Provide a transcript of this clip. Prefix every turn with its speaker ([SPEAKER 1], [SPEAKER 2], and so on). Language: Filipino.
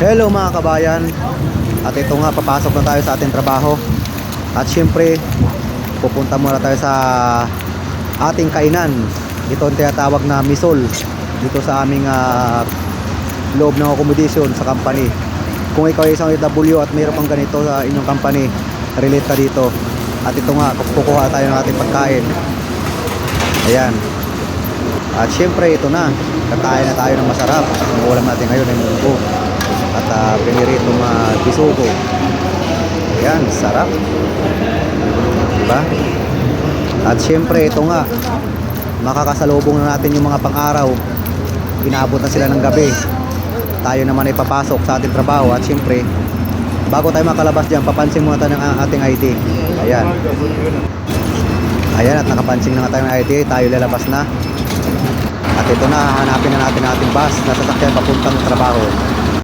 [SPEAKER 1] Hello mga kabayan. At ito nga, papasok na tayo sa ating trabaho. At syempre, pupunta muna tayo sa ating kainan. Ito ang tinatawag na misol dito sa aming loob ng accommodation sa company. Kung ikaw ay isang OFW at mayroon kang ganito sa inyong company, relate ka dito. At ito nga, kukuha tayo ng ating pagkain. Ayan. At syempre, ito na, kakain na tayo ng masarap. Ang ulam natin ngayon ay munggo at piniritong bisugo. Ayan, sarap, diba? At syempre, ito nga, makakasalubong na natin yung mga pang-araw. Inaabot na sila ng gabi. Tayo naman ay papasok sa ating trabaho. At syempre, bago tayo makalabas dyan, papansin muna tayo ng ating ID. Ayan. Ayan, at nakapansing na nga tayo ng ID. Tayo lalabas na. At ito na, hahanapin na natin ang ating bus na sasakyan papuntang trabaho.